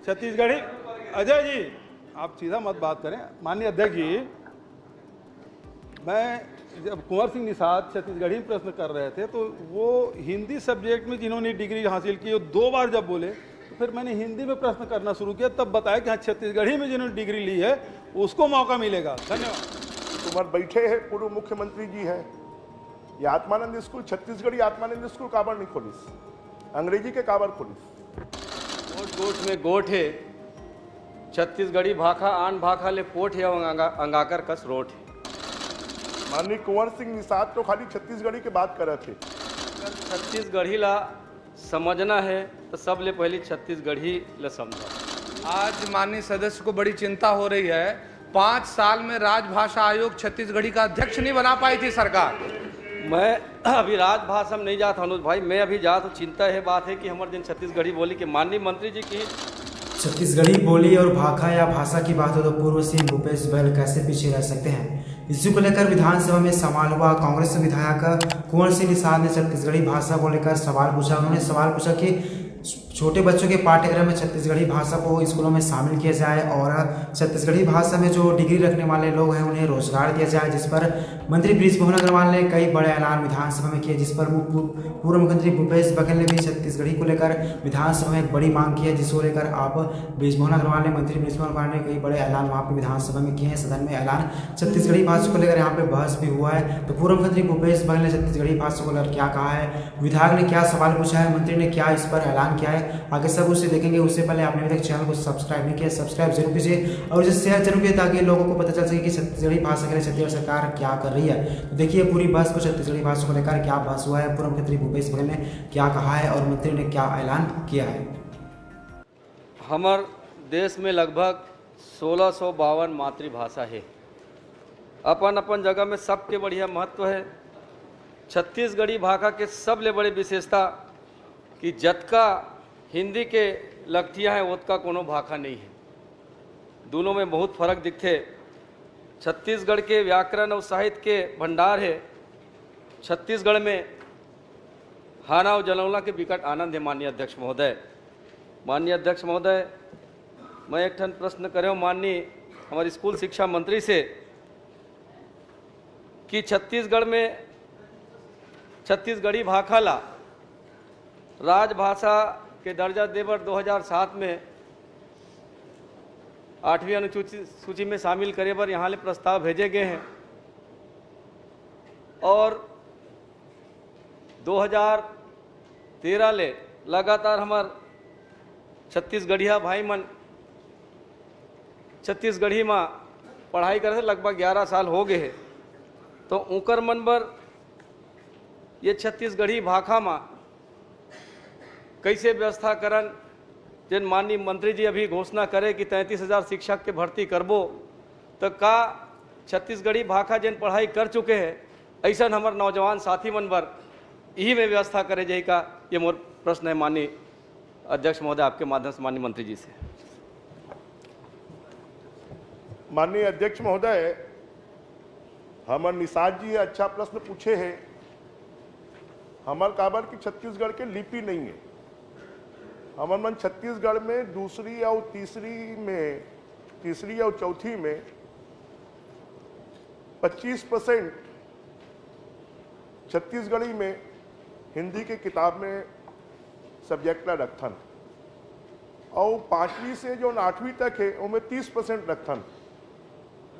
छत्तीसगढ़ी अजय जी, आप सीधा मत बात करें। माननीय अध्यक्ष जी, मैं जब कुंवर सिंह निषाद छत्तीसगढ़ी में प्रश्न कर रहे थे तो वो हिंदी सब्जेक्ट में जिन्होंने डिग्री हासिल की वो 2 बार जब बोले तो फिर मैंने हिंदी में प्रश्न करना शुरू किया, तब बताया कि हाँ छत्तीसगढ़ी में जिन्होंने डिग्री ली है उसको मौका मिलेगा। धन्यवाद। उमर बैठे हैं, पूर्व मुख्यमंत्री जी हैं। ये आत्मानंद स्कूल, छत्तीसगढ़ी आत्मानंद स्कूल काबर नहीं खोलिस, अंग्रेजी के काबर खोलिस। गोट गोट में गोट है, छत्तीसगढ़ी भाखा आन भाखा ले पोट है और अंगाकर कस रोट है। माननीय कुंवर सिंह निषाद तो खाली छत्तीसगढ़ी के बात कर रहे थे। अगर छत्तीसगढ़ी ला समझना है तो सब ले पहले छत्तीसगढ़ी ला समझो। आज माननीय सदस्य को बड़ी चिंता हो रही है, 5 साल में राजभाषा आयोग छत्तीसगढ़ी का अध्यक्ष नहीं बना पाई थी सरकार। मैं अभी राजभाषा में नहीं जाता अनुज भाई, मैं अभी जाता, चिंता है बात है कि हमारे दिन छत्तीसगढ़ी बोली कि माननीय मंत्री जी की छत्तीसगढ़ी बोली और भाषा या भाषा की बात हो तो पूर्व सीएम भूपेश बघेल कैसे पीछे रह सकते हैं। इसी को लेकर विधानसभा में सवाल हुआ। कांग्रेस विधायक कुंवर सिंह निषाद ने छत्तीसगढ़ी भाषा को लेकर सवाल पूछा। उन्होंने सवाल पूछा कि छोटे बच्चों के पाठ्यक्रम में छत्तीसगढ़ी भाषा को स्कूलों में शामिल किया जाए और छत्तीसगढ़ी भाषा में जो डिग्री रखने वाले लोग हैं उन्हें रोजगार दिया जाए, जिस पर मंत्री बृजमोहन अग्रवाल ने कई बड़े ऐलान विधानसभा में किए, जिस पर पूर्व मुख्यमंत्री भूपेश बघेल ने भी छत्तीसगढ़ी को लेकर विधानसभा में एक बड़ी मांग की है, जिसको लेकर आप बृजमोहन अग्रवाल ने मंत्री बृजमोहन अग्रवाल ने कई बड़े ऐलान वहाँ पर विधानसभा में किए हैं। सदन में ऐलान छत्तीसगढ़ी भाषा को लेकर यहाँ पे बहस भी हुआ है। तो पूर्व मुख्यमंत्री भूपेश बघेल ने छत्तीसगढ़ी भाषा को लेकर क्या कहा है, विधायक ने क्या सवाल पूछा है, मंत्री ने क्या इस पर ऐलान किया है, आगे सब उसे देखेंगे। उससे पहले आपने अभी तक चैनल को सब्सक्राइब नहीं किया, सब्सक्राइब जरूर कीजिए और इसे शेयर जरूर कीजिए ताकि लोगों को पता चल सके कि छत्तीसगढ़ी भाषा के लिए छत्तीसगढ़ सरकार क्या कर रही है। तो देखिए पूरी बहस को, छत्तीसगढ़ी भाषा को लेकर क्या बहस हुआ है, पूर्व मुख्यमंत्री भूपेश बघेल ने क्या कहा है और मंत्री ने क्या ऐलान किया है। हमारे देश में लगभग 1652 मातृभाषा है। अपन अपन जगह में सबके बढ़िया महत्व है। छत्तीसगढ़ी भाषा के सबले बड़े विशेषता कि जतका हिंदी के लगतियाँ हैं उतका कोनो भाषा नहीं है। दोनों में बहुत फर्क दिखते। छत्तीसगढ़ के व्याकरण और साहित्य के भंडार है। छत्तीसगढ़ में हाना और जलौला के विकट आनंद है। माननीय अध्यक्ष महोदय, मैं एक ठन प्रश्न करे माननीय हमारे स्कूल शिक्षा मंत्री से कि छत्तीसगढ़ में छत्तीसगढ़ी भाषा ला राजभाषा के दर्जा देवर 2007 में 8वीं अनुसूचित सूची में शामिल करे पर यहाँ ले प्रस्ताव भेजे गए हैं और 2013 ले लगातार हमार छत्तीसगढ़िया भाई मन छत्तीसगढ़ी में पढ़ाई करे लगभग 11 साल हो गए हैं। तो उकर मन बर ये छत्तीसगढ़ी भाषा में कैसे व्यवस्था करन, जिन माननीय मंत्री जी अभी घोषणा करे कि 33,000 शिक्षक के भर्ती करबो, तो का छत्तीसगढ़ी भाषा जिन पढ़ाई कर चुके हैं ऐसा हमार नौजवान साथी मन बर यही में व्यवस्था करे जाए का, ये मोर प्रश्न है माननीय अध्यक्ष महोदय आपके माध्यम से माननीय मंत्री जी से। माननीय अध्यक्ष महोदय, हमर निषाद जी अच्छा प्रश्न पूछे हैं। हमर काबर की छत्तीसगढ़ के लिपि नहीं है। हमर मन छत्तीसगढ़ में दूसरी और तीसरी और चौथी में 25% छत्तीसगढ़ी में हिंदी के किताब में सब्जेक्ट ला रखथन और 5वीं से जो 8वीं तक है उनमें 30% रखथन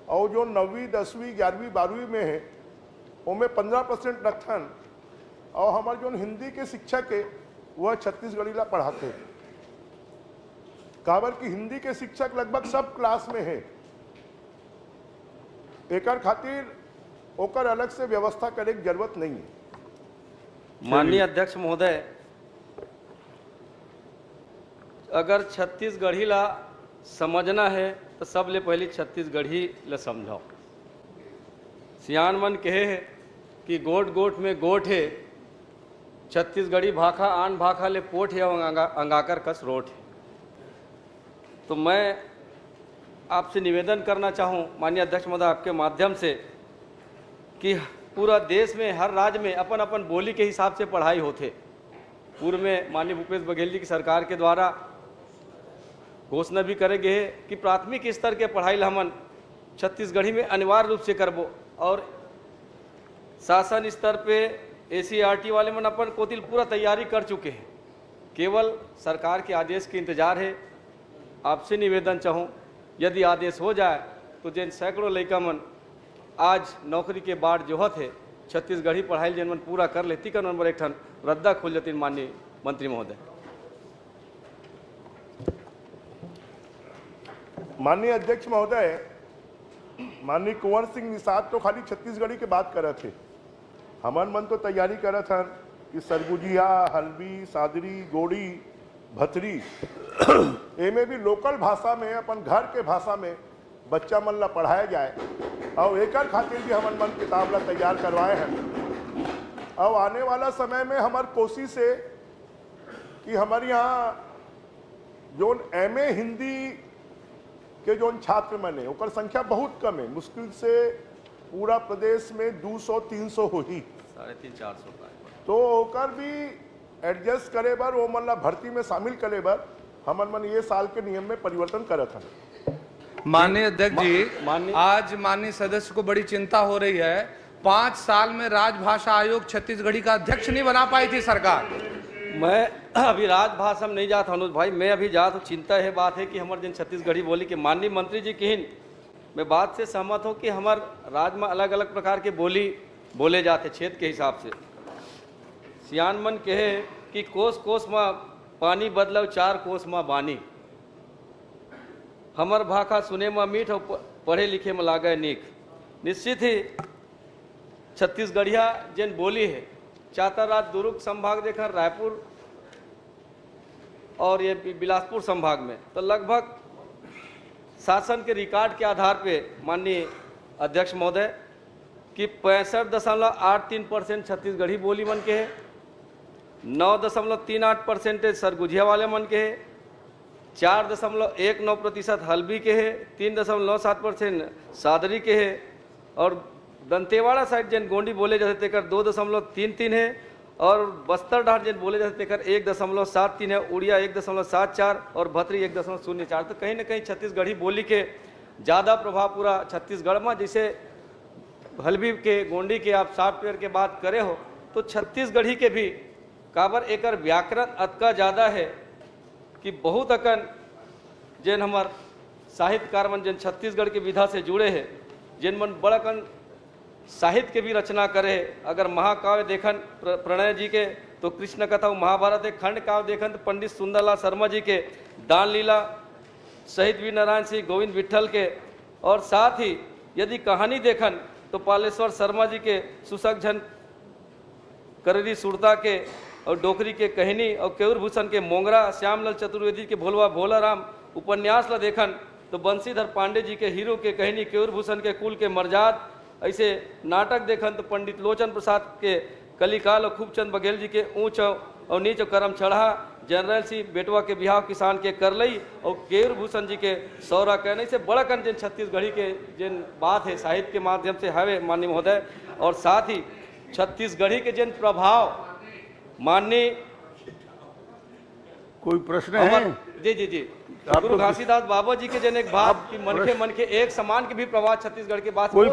और जो 9वीं 10वीं 11वीं 12वीं में है उनमें 15% रखथन और हमारे जो हिंदी के शिक्षक है वह छत्तीसगढ़ी ला पढ़ाते हैं। काबर की हिंदी के शिक्षक लगभग सब क्लास में है। एकर खातिर ओकर अलग से व्यवस्था करे की जरूरत नहीं है। माननीय अध्यक्ष महोदय, अगर छत्तीसगढ़ी ला समझना है तो सब ले पहले छत्तीसगढ़ी ला समझाओ। सियान मन कहे है कि गोट गोट में गोट है, छत्तीसगढ़ी भाषा आन भाषा ले पोट है और अंगाकर कस रोट है। तो मैं आपसे निवेदन करना चाहूँ माननीय अध्यक्ष महोदय आपके माध्यम से कि पूरा देश में हर राज्य में अपन अपन बोली के हिसाब से पढ़ाई होते। पूर्व में माननीय भूपेश बघेल जी की सरकार के द्वारा घोषणा भी करेंगे कि प्राथमिक स्तर के पढ़ाई हमन छत्तीसगढ़ी में अनिवार्य रूप से करबो और शासन स्तर पे ACRT वाले मन अपन कोतिल पूरा तैयारी कर चुके हैं। केवल सरकार के आदेश के इंतजार है। आपसे निवेदन चाहूँ, यदि आदेश हो जाए तो जिन सैकड़ों लड़का मन आज नौकरी के बाट जोहत है छत्तीसगढ़ी पढ़ाई जिन मन पूरा कर लेती का नंबर एक ठन रद्दा खुल जाती। माननीय मंत्री महोदय, माननीय अध्यक्ष महोदय, माननीय कुंवर सिंह निषाद तो खाली छत्तीसगढ़ी के बात कर रहे थे। हमन मन तो तैयारी कर रहे थे कि सरगुजिया, हल्बी, सादरी, गोड़ी, भतरी एमे भी लोकल भाषा में, अपन घर के भाषा में बच्चा मन ला पढ़ाया जाए और एक खातिर भी हमन मन किताब ला तैयार करवाए हैं। और आने वाला समय में हमार कोशिश है कि हमारे यहाँ जो MA हिंदी के जो छात्र मन है ओकर संख्या बहुत कम है। मुश्किल से पूरा प्रदेश में 200-300 हो ही, 350-400 तो ओकर भी एडजस्ट करे बर, वो मन ला भर्ती में शामिल करे बर हमन मन ये साल के नियम में परिवर्तन करत हन। माननीय अध्यक्ष जी, आज माननीय सदस्य को बड़ी चिंता हो रही है। 5 साल में राजभाषा आयोग छत्तीसगढ़ी का अध्यक्ष नहीं बना पाई थी सरकार। मैं अभी राजभाषा में नहीं जाता अनुज भाई, मैं अभी जाता हूँ। चिंता है बात है कि हमारे जिन छत्तीसगढ़ी बोली के माननीय मंत्री जी की मैं बात से सहमत हूँ कि हमारे राज्य में अलग अलग प्रकार के बोली बोले जाते क्षेत्र के हिसाब से। सियान मन कहे कि कोस कोस में पानी बदलो 4 कोस में बानी। हमर भाषा सुने में मीठ और पढ़े लिखे में लागे नीक। निश्चित ही छत्तीसगढ़िया जिन बोली है चातराज दुर्ग संभाग देखा, रायपुर और ये बिलासपुर संभाग में तो लगभग शासन के रिकॉर्ड के आधार पे माननीय अध्यक्ष महोदय कि 65.83% छत्तीसगढ़ी बोली मन के है, 9.38% सरगुजिया वाले मन के है, 4.19% हल्बी के है, 3.97% सादरी के है और दंतेवाड़ा साइड जिन गोंडी बोले जाते तेकर 2.33 है और बस्तर डाट जिन बोले जाते तेकर 1.73 है, उड़िया 1.74 और भतरी 1.04। तो कहीं ना कहीं छत्तीसगढ़ी बोली के ज़्यादा प्रभाव पूरा छत्तीसगढ़ में, जैसे हल्बी के गोंडी के आप सॉफ्टवेयर के बात करे हो तो छत्तीसगढ़ी के भी काबर एकर व्याकरण अतका ज़्यादा है कि बहुत अकन जिन हमार साहित्यकार मन जिन छत्तीसगढ़ के विधा से जुड़े हैं, जिन मन बड़कन साहित्य के भी रचना करे। अगर महाकाव्य देखन प्रणय जी के तो कृष्ण कथा, महाभारत एक खंड काव्य देखन तो पंडित सुंदरलाल शर्मा जी के दान लीला, शहीद वीर नारायण सिंह, गोविंद विट्ठल के, और साथ ही यदि कहानी देखन तो पालेश्वर शर्मा जी के सुसक झन कररी सुरता के और डोकरी के कहनी और केयूर भूषण के मोंगरा, श्यामलाल चतुर्वेदी के भोलवा भोला राम उपन्यास ला देखन तो बंशीधर पांडे जी के हीरो के कहनी, केयूर भूषण के कुल के मर्जाद। ऐसे नाटक देखन तो पंडित लोचन प्रसाद के कलिकाल और खूबचंद बघेल जी के ऊंच और नीच करम चढ़ा, जनरल सिंह बेटवा के बिहाव किसान के करलई और केयूर भूषण जी के सौरा कहने से बड़ा कन जिन छत्तीसगढ़ी के जिन बात है साहित्य के माध्यम से हवे माननीय महोदय। और साथ ही छत्तीसगढ़ी के जिन प्रभाव माननीय कोई प्रश्न है? जी जी जी, गुरु घासीदास बाबा जी के जन एक बात कि मन के एक समान के भी प्रभाव छत्तीसगढ़ के बात। कोई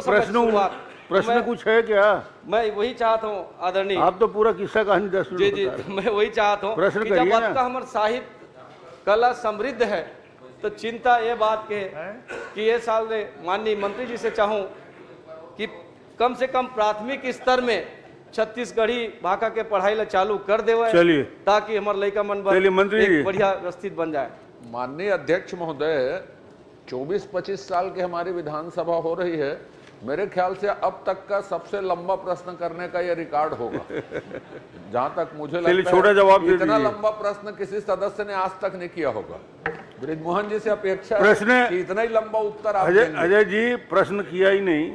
प्रश्न कुछ है क्या? मैं वही चाहता हूँ आदरणीय, आप तो पूरा किस्सा कहानी 10 मिनट जी जी, मैं वही चाहता हूँ प्रश्न कि करिए जब ना। आपका हमारे साहित्य कला समृद्ध है तो चिंता ये बात के है कि ये साल में माननीय मंत्री जी से चाहूँ कि कम से कम प्राथमिक स्तर में छत्तीसगढ़ी भाषा के पढ़ाई ला चालू कर देवे, चलिए ताकि हमारे लड़का मन चलिए मंत्री जी। एक बढ़िया व्यवस्थित बन जाए। माननीय अध्यक्ष महोदय, 24-25 साल की हमारी विधानसभा हो रही है। मेरे ख्याल से अब तक का सबसे लंबा प्रश्न करने का यह रिकॉर्ड होगा जहां तक मुझे लगता छोटा है। जवाब दे इतना दीजिए। लंबा प्रश्न किसी सदस्य ने आज तक नहीं किया होगा। ब्रिजमोहन जी से अपेक्षा प्रश्न है कि इतना ही लंबा उत्तर आप देंगे। अजय जी प्रश्न किया ही नहीं,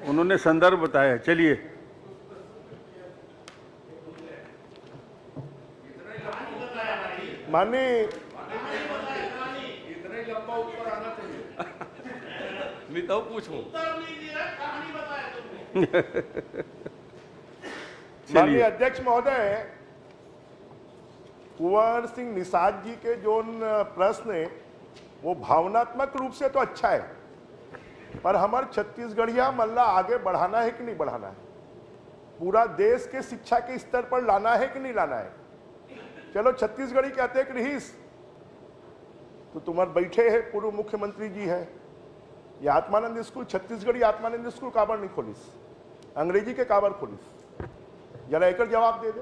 उन्होंने संदर्भ बताया। चलिए माननीय मैं तो पूछूं माननीय अध्यक्ष महोदय, कुंवर सिंह निषाद जी के जो प्रश्न है वो भावनात्मक रूप से तो अच्छा है, पर हमारे छत्तीसगढ़िया मल्ला आगे बढ़ाना है कि नहीं बढ़ाना है, पूरा देश के शिक्षा के स्तर पर लाना है कि नहीं लाना है। चलो छत्तीसगढ़ी कहते हैं कि रहीस, तो तुम्हारे बैठे हैं पूर्व मुख्यमंत्री जी है, ये आत्मानंद स्कूल, छत्तीसगढ़ी आत्मानंद स्कूल काबर नहीं खोलिस, अंग्रेजी के काबर खोलिस, जरा एक जवाब दे दे।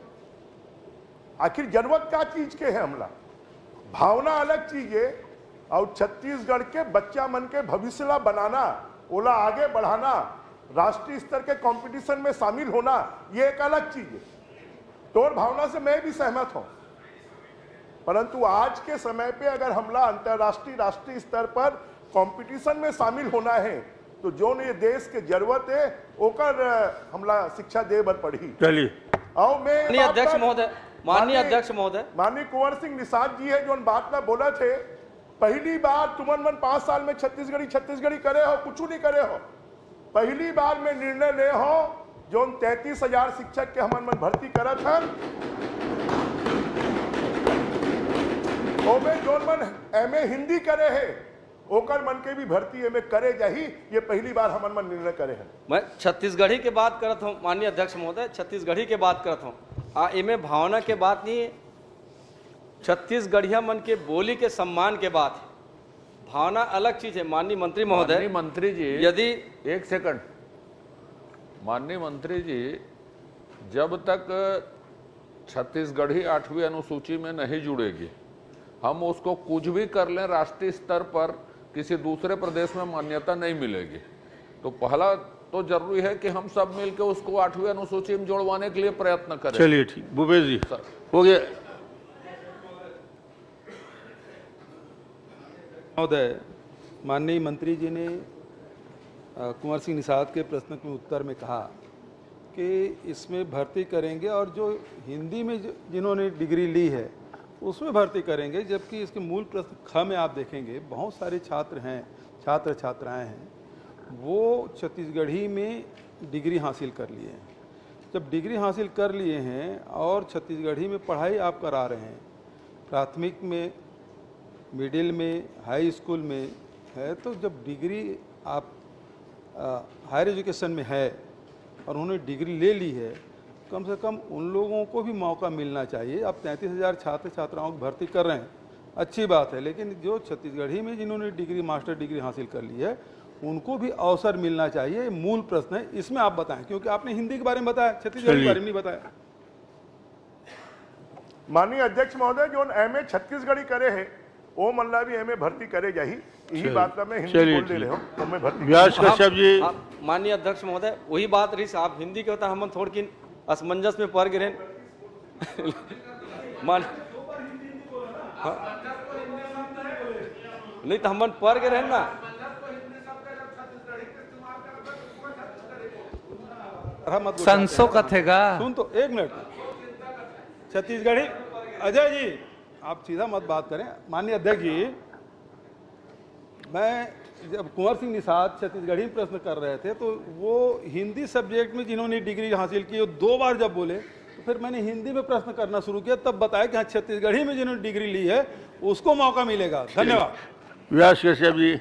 आखिर जरूरत क्या चीज के है हमला, भावना अलग चीज है, और छत्तीसगढ़ के बच्चा मन के भविष्य ला बनाना, ओला आगे बढ़ाना, राष्ट्रीय स्तर के कंपटीशन में शामिल होना, ये एक अलग चीज है। तोर भावना से मैं भी सहमत हूं, परंतु आज के समय पे अगर हमला अंतरराष्ट्रीय राष्ट्रीय स्तर पर कंपटीशन में शामिल होना है, तो जो ये देश के जरूरत है ओकर हमला शिक्षा दे बर पड़ी। चलिए, और मैं माननीय अध्यक्ष महोदय, माननीय अध्यक्ष महोदय, माननीय कुंवर सिंह निषाद जी है जो बात ना बोला थे, पहली बार तुमन मन 5 साल में छत्तीसगढ़ी करे हो, कुछ नहीं करे हो, पहली बार में निर्णय ले हो जो 33,000 शिक्षक के हमन मन भर्ती करत हन, ओमे जोन मन एमए हिंदी करे है ओकर मन के भी भर्ती एमए करे जाही, ये पहली बार हमन मन निर्णय करे हैं। मैं छत्तीसगढ़ी के बात करत हूँ माननीय अध्यक्ष महोदय, छत्तीसगढ़ी के बात करत हूँ, इनमें भावना के बात नहीं है, छत्तीसगढ़िया मन के बोली के सम्मान के बात है, भावना अलग चीज है। माननीय मंत्री महोदय, माननीय मंत्री जी, यदि एक सेकंड, माननीय मंत्री जी, जब तक छत्तीसगढ़ी 8वीं अनुसूची में नहीं जुड़ेगी, हम उसको कुछ भी कर लें राष्ट्रीय स्तर पर, किसी दूसरे प्रदेश में मान्यता नहीं मिलेगी। तो पहला तो जरूरी है कि हम सब मिलकर उसको 8वीं अनुसूची में जोड़वाने के लिए प्रयत्न करें। चलिए ठीक, भूपेश जी हो गया। महोदय, माननीय मंत्री जी ने कुंवर सिंह निषाद के प्रश्न के उत्तर में कहा कि इसमें भर्ती करेंगे और जो हिंदी में जिन्होंने डिग्री ली है उसमें भर्ती करेंगे, जबकि इसके मूल प्रश्न ख में आप देखेंगे बहुत सारे छात्र हैं, छात्र छात्राएं हैं, वो छत्तीसगढ़ी में डिग्री हासिल कर लिए हैं। जब डिग्री हासिल कर लिए हैं और छत्तीसगढ़ी में पढ़ाई आप करा रहे हैं, प्राथमिक में, मिडिल में, हाई स्कूल में है, तो जब डिग्री आप हायर एजुकेशन में है और उन्होंने डिग्री ले ली है, कम से कम उन लोगों को भी मौका मिलना चाहिए। आप 33,000 छात्र छात्राओं की भर्ती कर रहे हैं, अच्छी बात है, लेकिन जो छत्तीसगढ़ी में जिन्होंने डिग्री, मास्टर डिग्री हासिल कर ली है, उनको भी अवसर मिलना चाहिए। ये मूल प्रश्न है, इसमें आप बताएं, क्योंकि आपने हिंदी के बारे में बताया, छत्तीसगढ़ी के बारे में नहीं बताया। माननीय अध्यक्ष महोदय, जो एमए छत्तीसगढ़ी करे है वो मल्ला भी एमए भर्ती करे जाही, यही बात मैं हिंदी बोल दे रहे हो, तो मैं भर्ती। व्यास कश्यप जी, माननीय अध्यक्ष महोदय, वही बात रही, आप हिंदी के होता हम थोड़ी की असमंजस में पड़ गए नहीं तो हम पढ़ के रहे ना। संसो कथेगा। सुन तो एक मिनट, छत्तीसगढ़ी अजय जी आप सीधा मत बात करें। माननीय अध्यक्ष जी, मैं जब कुंवर सिंह निषाद छत्तीसगढ़ी में प्रश्न कर रहे थे, तो वो हिंदी सब्जेक्ट में जिन्होंने डिग्री हासिल की, वो 2 बार जब बोले, तो फिर मैंने हिंदी में प्रश्न करना शुरू किया, तब बताया कि हाँ छत्तीसगढ़ी में जिन्होंने डिग्री ली है उसको मौका मिलेगा। धन्यवाद। व्यास कश्यप जी।